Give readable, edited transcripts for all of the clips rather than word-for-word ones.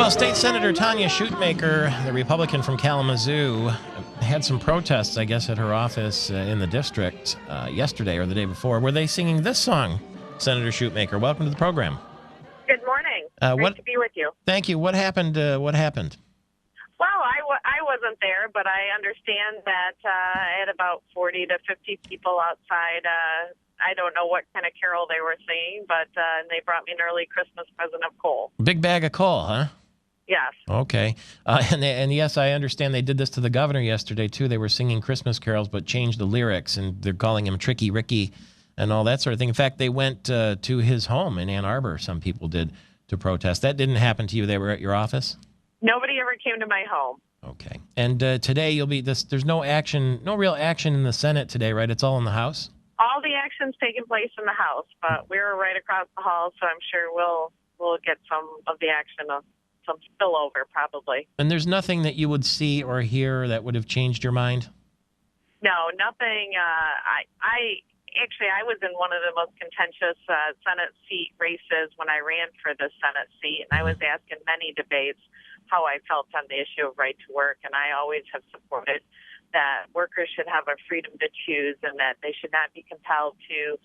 Well, State Senator Tonya Schuitmaker, the Republican from Kalamazoo, had some protests, I guess, at her office in the district yesterday or the day before. Were they singing this song, Senator Schuitmaker? Welcome to the program. Good morning. Great to be with you. Thank you. What happened? What happened? Well, I wasn't there, but I understand that I had about 40 to 50 people outside. I don't know what kind of carol they were singing, but they brought me an early Christmas present of coal. Big bag of coal, huh? Yes. Okay. And yes, I understand they did this to the governor yesterday, too. They were singing Christmas carols but changed the lyrics, and they're calling him Tricky Ricky and all that sort of thing. In fact, they went to his home in Ann Arbor, some people did, to protest. That didn't happen to you. They were at your office? Nobody ever came to my home. Okay. And today you'll be this. There's no action, no real action in the Senate today, right? It's all in the House? All the action's taking place in the House, but we're right across the hall, so I'm sure we'll get some of the action of some spillover probably. And there's nothing that you would see or hear that would have changed your mind? No, nothing. I was in one of the most contentious Senate seat races when I ran for the Senate seat, and I was asked in many debates how I felt on the issue of right to work, and I always have supported that workers should have a freedom to choose and that they should not be compelled to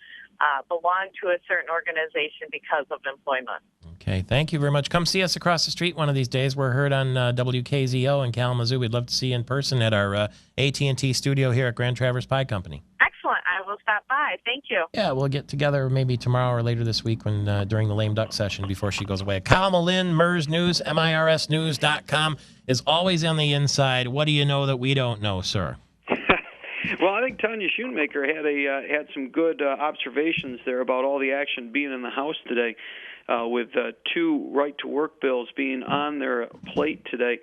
belong to a certain organization because of employment. Okay, thank you very much. Come see us across the street one of these days. We're heard on WKZO in Kalamazoo. We'd love to see you in person at our AT&T studio here at Grand Traverse Pie Company. Excellent. I will stop by. Thank you. Yeah, we'll get together maybe tomorrow or later this week when during the lame duck session before she goes away. Kyle Melinn, MERS News, MIRSnews.com, is always on the inside. What do you know that we don't know, sir? Well, I think Tonya Schuitmaker had some good observations there about all the action being in the House today, with two right-to-work bills being on their plate today.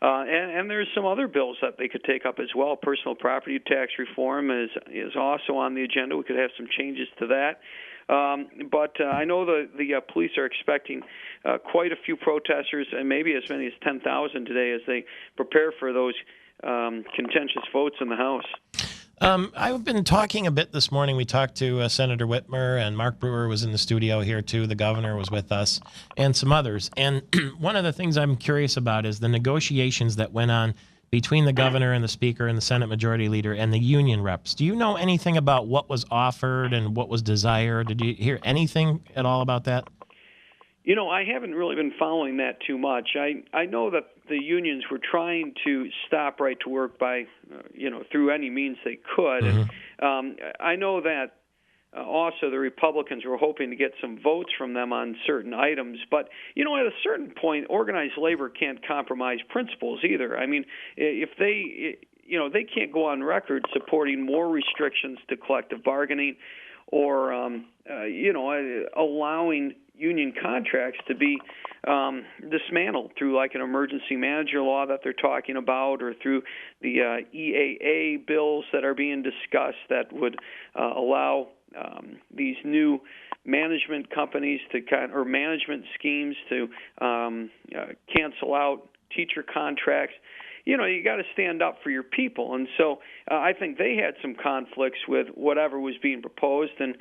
And there's some other bills that they could take up as well. Personal property tax reform is also on the agenda. We could have some changes to that. But I know the police are expecting quite a few protesters, and maybe as many as 10,000 today as they prepare for those contentious votes in the House. I've been talking a bit this morning. We talked to Senator Whitmer, and Mark Brewer was in the studio here, too. The governor was with us, and some others. And one of the things I'm curious about is the negotiations that went on between the governor and the speaker and the Senate Majority Leader and the union reps. Do you know anything about what was offered and what was desired? Did you hear anything at all about that? You know, I haven't really been following that too much. I know that the unions were trying to stop right to work by, through any means they could. Mm-hmm. And I know that also the Republicans were hoping to get some votes from them on certain items. But, at a certain point, organized labor can't compromise principles either. I mean, if they can't go on record supporting more restrictions to collective bargaining or, allowing union contracts to be dismantled through like an emergency manager law that they're talking about, or through the EAA bills that are being discussed that would allow these new management companies or management schemes to cancel out teacher contracts. You got to stand up for your people. And so I think they had some conflicts with whatever was being proposed. And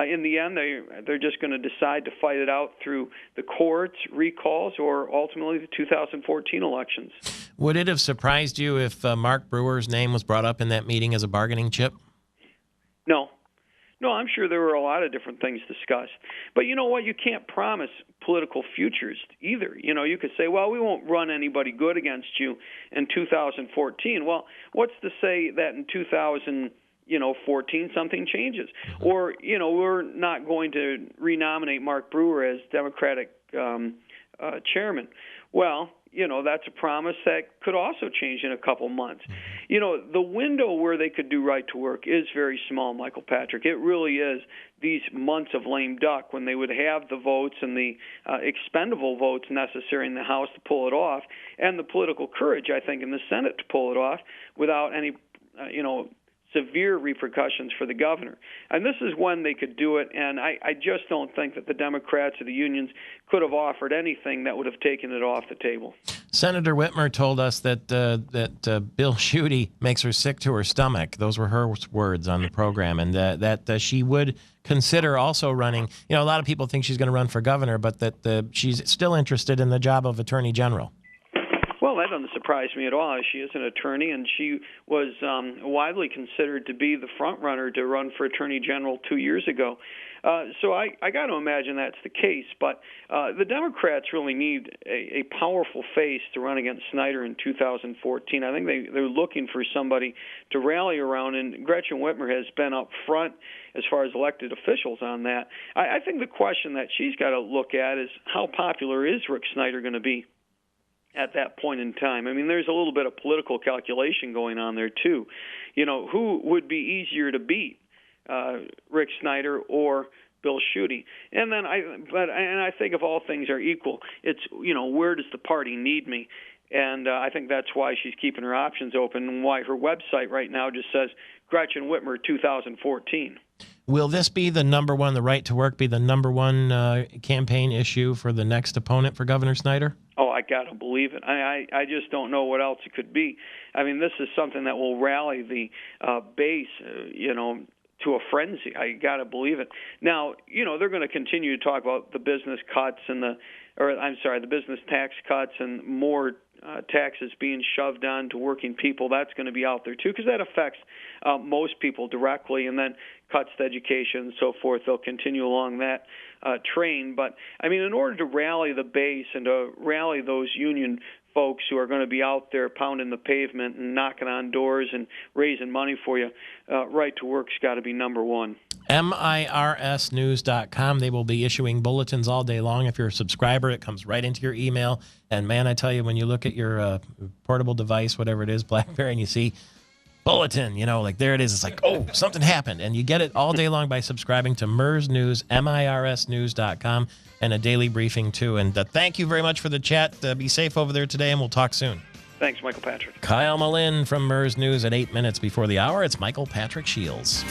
in the end, they're just going to decide to fight it out through the courts, recalls, or ultimately the 2014 elections. Would it have surprised you if Mark Brewer's name was brought up in that meeting as a bargaining chip? No, I'm sure there were a lot of different things discussed. But you know what? You can't promise political futures either. You could say, well, we won't run anybody good against you in 2014. Well, what's to say that in 2014 something changes? Or, we're not going to renominate Mark Brewer as Democratic chairman. Well, that's a promise that could also change in a couple months. The window where they could do right to work is very small, Michael Patrick. It really is these months of lame duck when they would have the votes and the expendable votes necessary in the House to pull it off, and the political courage, I think, in the Senate to pull it off without any, severe repercussions for the governor. And this is when they could do it, and I just don't think that the Democrats or the unions could have offered anything that would have taken it off the table. Senator Whitmer told us that Bill Schuette makes her sick to her stomach. Those were her words on the program, and that she would consider also running. You know, a lot of people think she's going to run for governor, but that she's still interested in the job of attorney general. Well, that doesn't surprise me at all. She is an attorney, and she was widely considered to be the front runner to run for attorney general 2 years ago. So I got to imagine that's the case. But the Democrats really need a powerful face to run against Snyder in 2014. I think they're looking for somebody to rally around, and Gretchen Whitmer has been up front as far as elected officials on that. I think the question that she's got to look at is how popular is Rick Snyder going to be at that point in time. I mean, there's a little bit of political calculation going on there, too. You know, who would be easier to beat, Rick Snyder or Bill Schuette? And then I think if all things are equal, it's, you know, where does the party need me? And I think that's why she's keeping her options open, and why her website right now just says Gretchen Whitmer 2014. Will this be the number one, the right to work be the number one campaign issue for the next opponent for Governor Snyder? Oh, I got to believe it. I just don't know what else it could be. I mean, this is something that will rally the base, you know, to a frenzy. I got to believe it. Now, you know, they're going to continue to talk about the business cuts and the business tax cuts and more taxes being shoved on to working people. That's going to be out there, too, because that affects most people directly, and then cuts to education and so forth. They'll continue along that train. But, I mean, in order to rally the base and to rally those union folks who are going to be out there pounding the pavement and knocking on doors and raising money for you, right to work's got to be number one. MIRSnews.com. They will be issuing bulletins all day long. If you're a subscriber, it comes right into your email. And, man, I tell you, when you look at your portable device, whatever it is, BlackBerry, and you see bulletin, you know, like there it is. It's like, oh, something happened. And you get it all day long by subscribing to MIRS News, MIRSnews.com, and a daily briefing, too. And thank you very much for the chat. Be safe over there today, and we'll talk soon. Thanks, Michael Patrick. Kyle Melinn from MIRS News at 8 minutes before the hour. It's Michael Patrick Shields.